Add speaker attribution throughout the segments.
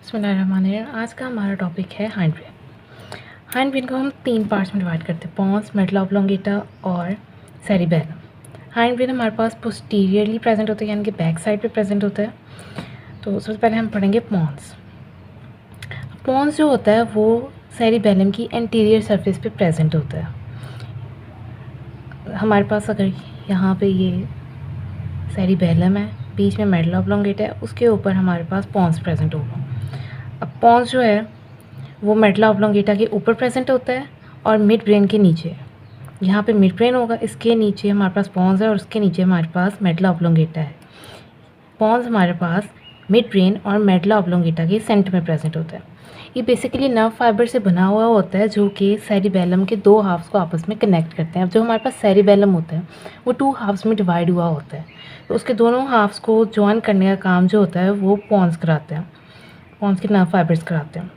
Speaker 1: बिस्मिल्लाहिर्रहमानिर्रहीम। आज का हमारा टॉपिक है हाइंड ब्रेन। हाइंड ब्रेन को हम 3 पार्ट्स में डिवाइड करते हैं, पॉन्स, मेडुला ऑब्लोंगेटा और सेरिबेलम। हाइंड ब्रेन हमारे पास पोस्टीरियरली प्रेजेंट होता है, यानी कि बैक साइड पे प्रेजेंट होता है। तो सबसे पहले हम पढ़ेंगे पॉन्स। पॉन्स जो होता है वो सेरिबेलम की एंटीरियर सरफेस पे प्रेजेंट होता है। हमारे पास अगर यहाँ पे ये सेरिबेलम है, बीच में मेडुला ऑब्लोंगेटा है, उसके ऊपर हमारे पास पॉन्स प्रेजेंट होगा। अब पॉन्स जो है वो मेडुला ऑब्लोंगेटा के ऊपर प्रेजेंट होता है और मिड ब्रेन के नीचे। यहाँ पे मिड ब्रेन होगा, इसके नीचे हमारे पास पॉन्स है और उसके नीचे हमारे पास मेडुला ऑब्लोंगेटा है। पॉन्स हमारे पास मिड ब्रेन और मेडुला ऑब्लोंगेटा के सेंटर में प्रेजेंट होता है। ये बेसिकली नर्व फाइबर से बना हुआ होता है जो कि सेरिबेलम के 2 हाफ्स को आपस में कनेक्ट करते हैं। अब जो हमारे पास सेरिबेलम होता है वो 2 हाफ्स में डिवाइड हुआ होता है, तो उसके दोनों हाफ्स को जॉइन करने का काम जो होता है वो पॉन्स कराते हैं, पॉन्स के नर्व फाइबर्स कराते हैं।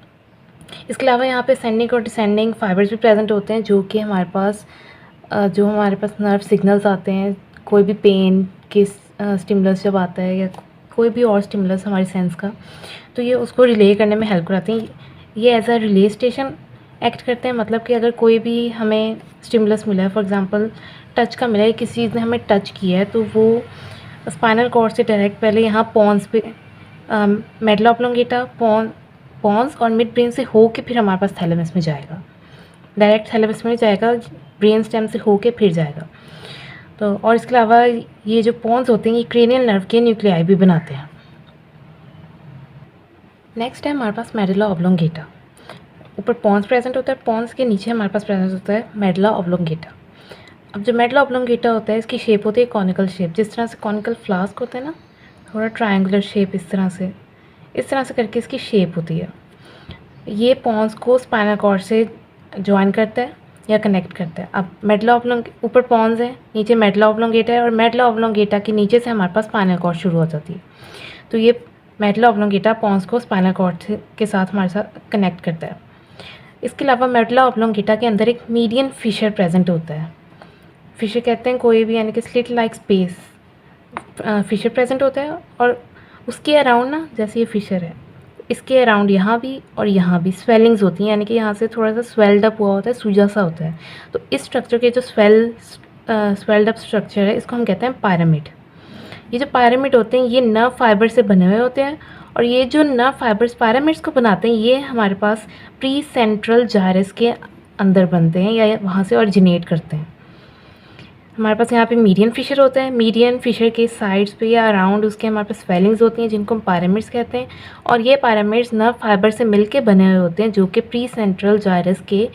Speaker 1: इसके अलावा यहाँ पे सेंडिंग और डिसेंडिंग फाइबर्स भी प्रेजेंट होते हैं जो कि हमारे पास नर्व सिग्नल्स आते हैं, कोई भी पेन के स्टिमुलस जब आता है या कोई भी और स्टिमुलस हमारे सेंस का, तो ये उसको रिले करने में हेल्प कराते हैं। ये as a relay station act करते हैं, मतलब कि अगर कोई भी हमें स्टिमुलस मिला है, फॉर एग्जांपल टच का मिला है, किसी चीज़ ने हमें टच किया है, तो वो स्पाइनल कॉर्ड से डायरेक्ट पहले यहाँ पॉन्स पे मेडुला ऑब्लोंगेटा पॉन्स और मिड ब्रेन से हो के फिर हमारे पास थैलेमस में जाएगा, डायरेक्ट थैलेमस में जाएगा, ब्रेन स्टेम से हो के फिर जाएगा। तो और इसके अलावा ये जो पॉन्स होते हैं ये क्रेनियल नर्व के न्यूक्लियाई भी बनाते हैं। नेक्स्ट है हमारे पास मेडुला ऑब्लोंगेटा। ऊपर पॉन्स प्रेजेंट होता है, पॉन्स के नीचे हमारे पास प्रेजेंट होता है मेडुला ऑब्लोंगेटा। अब जो मेडुला ऑब्लोंगेटा होता है इसकी शेप होती है कॉनिकल शेप, जिस तरह से कॉनिकल फ्लास्क होता है ना, थोड़ा ट्रायंगुलर शेप, इस तरह से करके इसकी शेप होती है। ये पॉन्स को स्पाइनल कॉर्ड से ज्वाइन करता है या कनेक्ट करता है। अब मेडुला ऊपर पॉन्स है, नीचे मेडुला ऑब्लोंगेटा है और मेडुला ऑब्लोंगेटा के नीचे से हमारे पास स्पाइनल कॉर्ड शुरू हो जाती है। तो ये मेडुला ऑब्लोंगेटा पॉन्स को स्पाइनल कॉर्ड के साथ हमारे साथ कनेक्ट करता है। इसके अलावा मेडुला ऑब्लोंगेटा के अंदर एक मीडियन फिशर प्रेजेंट होता है। फिशर कहते हैं कोई भी, यानी कि slit like space fissure present होता है, और उसके अराउंड ना, जैसे ये फिशर है, इसके अराउंड यहाँ भी और यहाँ भी स्वेलिंग्स होती हैं, यानी कि यहाँ से थोड़ा सा स्वेल्ड अप हुआ होता है, सूजा सा होता है। तो इस स्ट्रक्चर के जो स्वेल्ड अप स्ट्रक्चर है इसको हम कहते हैं पायरामिड। ये जो पायरामिड होते हैं ये नर्व फाइबर से बने हुए होते हैं, और ये जो नर्व फाइबर्स पायरामिड्स को बनाते हैं ये हमारे पास प्री सेंट्रल जायरस के अंदर बनते हैं या वहाँ से ऑरिजिनेट करते हैं। हमारे पास यहाँ पे मीडियन फिशर होता है, मीडियन फिशर के साइड्स पे या अराउंड उसके हमारे पास स्वेलिंग्स होती हैं जिनको हम पायरामिड्स कहते हैं, और ये पायरामिड्स नर्व फाइबर से मिलके बने हुए होते हैं जो कि प्री सेंट्रल जायरस के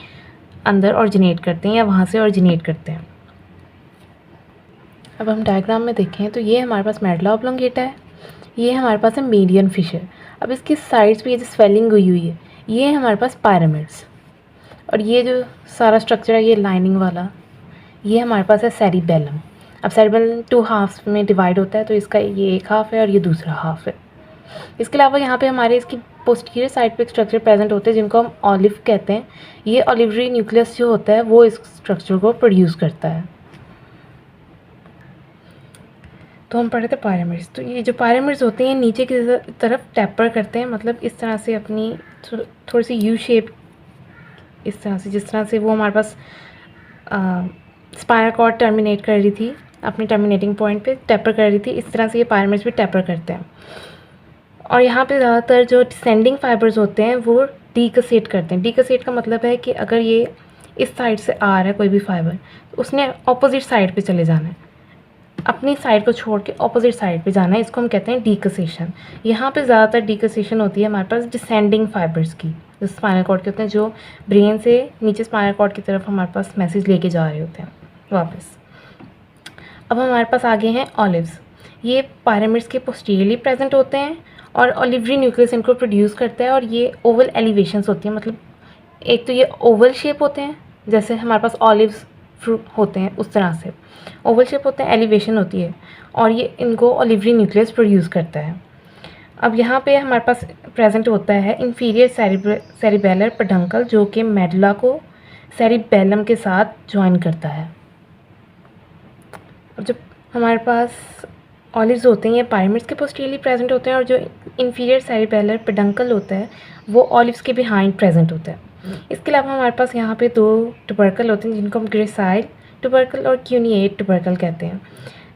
Speaker 1: अंदर ऑरिजिनेट करते हैं या वहाँ से ऑरिजिनेट करते हैं। अब हम डायग्राम में देखें तो ये हमारे पास मेडुला ऑब्लोंगेटा है, ये हमारे पास है मीडियन फिशर। अब इसकी साइड्स पे ये जो स्वेलिंग हुई हुई है ये हमारे पास पायरामिड्स, और ये जो सारा स्ट्रक्चर है ये लाइनिंग वाला, ये हमारे पास है सेरिबेलम। अब सेरिबेलम 2 हाफ्स में डिवाइड होता है, तो इसका ये एक हाफ है और ये दूसरा हाफ है। इसके अलावा यहाँ पे हमारे इसकी पोस्टीरियर साइड पे एक स्ट्रक्चर प्रेजेंट होते हैं जिनको हम ऑलिव कहते हैं। ये ऑलिवरी न्यूक्लियस जो होता है वो इस स्ट्रक्चर को प्रोड्यूस करता है। तो हम पढ़े थे पायरामिड्स। तो ये जो पायरामिड्स होते हैं नीचे की तरफ टैपर करते हैं, मतलब इस तरह से अपनी थोड़ी सी यू शेप, इस तरह से जिस तरह से वो हमारे पास स्पाइनल कॉर्ड टर्मिनेट कर रही थी, अपनी टर्मिनेटिंग पॉइंट पे टैपर कर रही थी, इस तरह से ये पायरामिड्स भी टैपर करते हैं। और यहाँ पे ज़्यादातर जो डिसेंडिंग फाइबर्स होते हैं वो डीकसेट करते हैं। डीकसेट का मतलब है कि अगर ये इस साइड से आ रहा है कोई भी फाइबर, तो उसने ऑपोजिट साइड पे चले जाना है, अपनी साइड को छोड़ के ऑपोजिट साइड पे जाना है, इसको हम कहते हैं डीकसेशन। यहाँ पे ज़्यादातर डीकसेशन होती है हमारे पास डिसेंडिंग फाइबर्स की, जो स्पाइनल कॉर्ड के होते हैं, जो ब्रेन से नीचे स्पाइनल कॉर्ड की तरफ हमारे पास मैसेज लेके जा रहे होते हैं वापस। अब हमारे पास आगे हैं ऑलिव्स। ये पायरामिड्स के पोस्टीरियरली प्रेजेंट होते हैं और ऑलिवरी न्यूक्लियस इनको प्रोड्यूस करता है, और ये ओवल एलिवेशंस होती हैं, मतलब एक तो ये ओवल शेप होते हैं जैसे हमारे पास ऑलिव्स फ्रूट होते हैं उस तरह से ओवल शेप होते हैं, एलिवेशन होती है, और ये इनको ऑलिवरी न्यूक्लियस प्रोड्यूस करता है। अब यहाँ पे हमारे पास प्रेजेंट होता है इंफीरियर सेरिबेलर पेडंकल जो कि मेडुला को सेरिबेलम के साथ ज्वाइन करता है। और जब हमारे पास ऑलिव्स होते हैं ये पायरमिड्स के पोस्टीरियरली प्रेजेंट होते हैं, और जो इंफीरियर सेरिबेलर पेडंकल होता है वो ऑलिव्स के बिहाइंड प्रेजेंट होता है। इसके अलावा हमारे पास यहाँ पे 2 ट्यूबरकल होते हैं जिनको हम ग्रेसाइल ट्यूबरकल और क्यूनिएट ट्यूबरकल कहते हैं।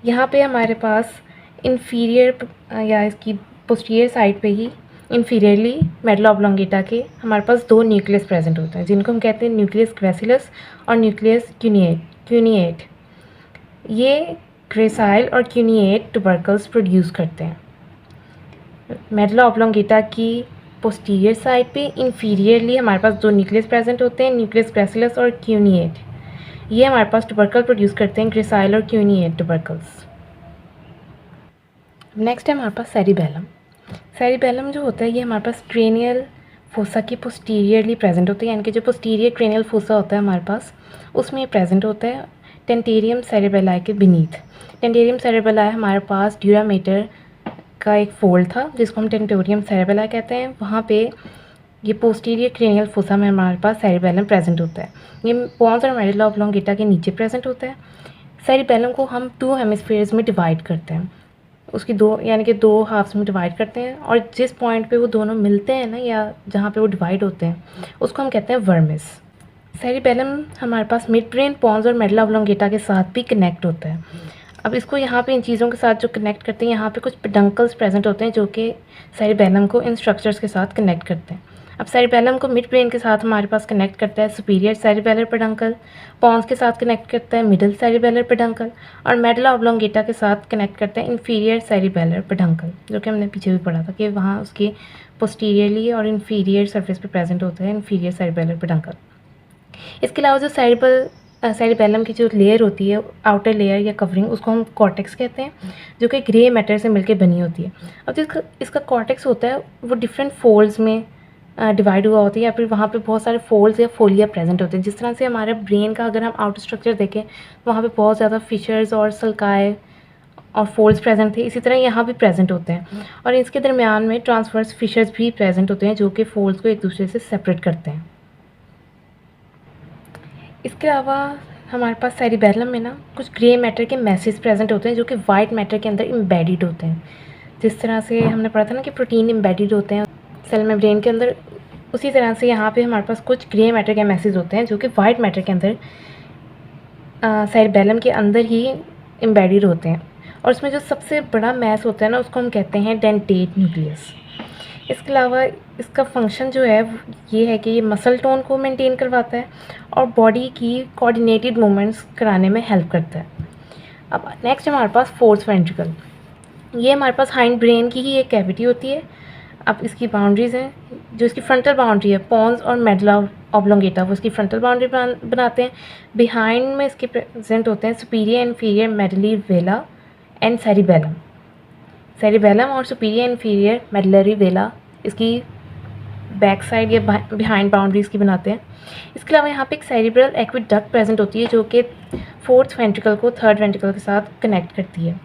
Speaker 1: यहाँ पे हमारे पास इंफीरियर या इसकी पोस्टीरियर साइड पे ही इंफीरियरली मेडुला ऑब्लोंगेटा के हमारे पास 2 न्यूक्लियस प्रेजेंट होते हैं जिनको हम कहते हैं न्यूक्लियस ग्रेसिलस और न्यूक्लियस क्यूनिएट। ये ग्रेसाइल और क्यूनिएट ट्यूबरकल्स प्रोड्यूस करते हैं। मेडुला ऑब्लोंगेटा की पोस्टीरियर साइड पे इंफीरियरली हमारे पास 2 न्यूक्लियस प्रेजेंट होते हैं, न्यूक्लियस ग्रेसिलस और क्यूनिएट। ये हमारे पास ट्यूबरकल प्रोड्यूस करते हैं, ग्रेसाइल और क्यूनिएट ट्यूबरकल्स। नेक्स्ट है हमारे पास सेरिबेलम। सेरिबेलम जो होता है ये हमारे पास क्रेनियल फोसा की पोस्टीरियरली प्रेजेंट होता है, यानी कि जो पोस्टीरियर क्रेनियल फोसा होता है हमारे पास उसमें प्रेजेंट होता है टेंटेरियम सेरेबेलाई के बीनीथ। टेंटेरियम सेरेबेलाई हमारे पास ड्यूरामेटर का एक फोल्ड था जिसको हम टेंटेरियम सेरेबेलाई कहते हैं, वहाँ पे ये पोस्टीरियर क्रेनियल फोसा में हमारे पास सेरिबेलम प्रेजेंट होता है। ये पोन्स और मेडुला ऑब्लोंगेटा के नीचे प्रेजेंट होता है। सेरिबेलम को हम 2 हेमिस्फीयर्स में डिवाइड करते हैं, उसकी 2 यानी कि 2 हाफ्स में डिवाइड करते हैं, और जिस पॉइंट पे वो दोनों मिलते हैं ना या जहाँ पे वो डिवाइड होते हैं उसको हम कहते हैं वर्मिस। सेरिबेलम हमारे पास मिड ब्रेन, पोन्स और मेडुला ऑब्लोंगेटा के साथ भी कनेक्ट होता है। अब इसको यहाँ पे इन चीज़ों के साथ जो कनेक्ट करते हैं, यहाँ पे कुछ पेडंकल्स प्रेजेंट होते हैं जो कि सेरिबेलम को इन स्ट्रक्चर्स के साथ कनेक्ट करते हैं। अब सेरिबेलम को मिड ब्रेन के साथ हमारे पास कनेक्ट करता है सुपीरियर सेरिबेलर पेडंकल, पोन्स के साथ कनेक्ट करता है मिडल सेरिबेलर पेडंकल, और मेडुला ऑब्लोंगेटा के साथ कनेक्ट करता है इंफीरियर सेरिबेलर पेडंकल, जो कि हमने पीछे भी पढ़ा था कि वहाँ उसके पोस्टीरियरली और इंफीरियर सरफेस पे प्रेजेंट होता है इंफीरियर सेरिबेलर पेडंकल। इसके अलावा जो सेरिबेलम की जो लेयर होती है, आउटर लेयर या कवरिंग, उसको हम कॉर्टेक्स कहते हैं, जो कि ग्रे मैटर से मिलकर बनी होती है। अब जो इसका कॉर्टेक्स होता है वो डिफरेंट फोल्ड्स में डिवाइड हुआ होता है, या फिर वहाँ पे बहुत सारे फोल्ड्स या फोलिया प्रेजेंट होते हैं। जिस तरह से हमारे ब्रेन का अगर हम आउटर स्ट्रक्चर देखें वहाँ पे बहुत ज़्यादा फिशर्स और सल्काए और फोल्ड्स प्रेजेंट थे, इसी तरह यहाँ भी प्रेजेंट होते हैं, और इसके दरमियान में ट्रांसवर्स फिशर्स भी प्रेजेंट होते हैं जो कि फोल्ड्स को एक दूसरे से सेपरेट करते हैं। इसके अलावा हमारे पास सेरिबेलम में ना कुछ ग्रे मैटर के मैसेज प्रेजेंट होते हैं जो कि वाइट मैटर के अंदर एम्बेडेड होते हैं। जिस तरह से हमने पढ़ा था ना कि प्रोटीन एम्बेडेड होते हैं सेल मेम्ब्रेन के अंदर, उसी तरह से यहाँ पे हमारे पास कुछ ग्रे मैटर के मैसेज होते हैं जो कि वाइट मैटर के अंदर सेरिबेलम के अंदर ही एम्बेडेड होते हैं, और उसमें जो सबसे बड़ा मैस होता है ना उसको हम कहते हैं डेंटेट न्यूक्लियस। इसके अलावा इसका फंक्शन जो है ये है कि ये मसल टोन को मेंटेन करवाता है और बॉडी की कोऑर्डिनेटेड मूवमेंट्स कराने में हेल्प करता है। अब नेक्स्ट हमारे पास फोर्थ वेंट्रिकल। ये हमारे पास हाइंड ब्रेन की ही एक कैविटी होती है। अब इसकी बाउंड्रीज़ हैं, जो इसकी फ्रंटल बाउंड्री है पोन्स और मेडुला ऑब्लोंगेटा वो इसकी फ्रंटल बाउंड्री बनाते हैं। बिहाइंड में इसके प्रेजेंट होते हैं सुपीरियर इन्फीरियर मेडुलरी वेला एंड सेरिबेलम। सेरिबेलम और सुपीरियर इन्फीरियर मेडुलरी वेला इसकी बैक साइड या बिहाइंड बाउंड्रीज़ की बनाते हैं। इसके अलावा यहाँ पे एक सेरिब्रल एक्विडक्ट प्रेजेंट होती है जो कि 4th वेंट्रिकल को 3rd वेंट्रिकल के साथ कनेक्ट करती है,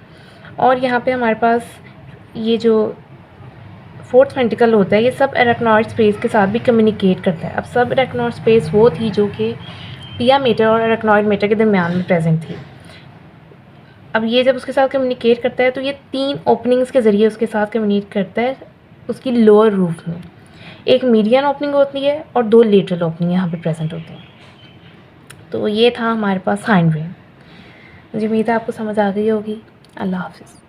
Speaker 1: और यहाँ पे हमारे पास ये जो 4th वेंट्रिकल होता है ये सब एराक्नॉइड स्पेस के साथ भी कम्युनिकेट करता है। अब सब एराक्नॉइड स्पेस वो थी जो कि पिया मेटर और एराक्नॉइड मेटर के दरमियान में प्रेजेंट थी। अब ये जब उसके साथ कम्युनिकेट करता है तो ये 3 ओपनिंग्स के ज़रिए उसके साथ कम्युनिकेट करता है उसकी लोअर रूफ में। एक मीडियन ओपनिंग होती है और 2 लेटरल ओपनिंग यहाँ पे प्रेजेंट होती हैं। तो ये था हमारे पास हाइंड ब्रेन। मुझे उम्मीद है आपको समझ आ गई होगी। अल्लाह हाफिज़।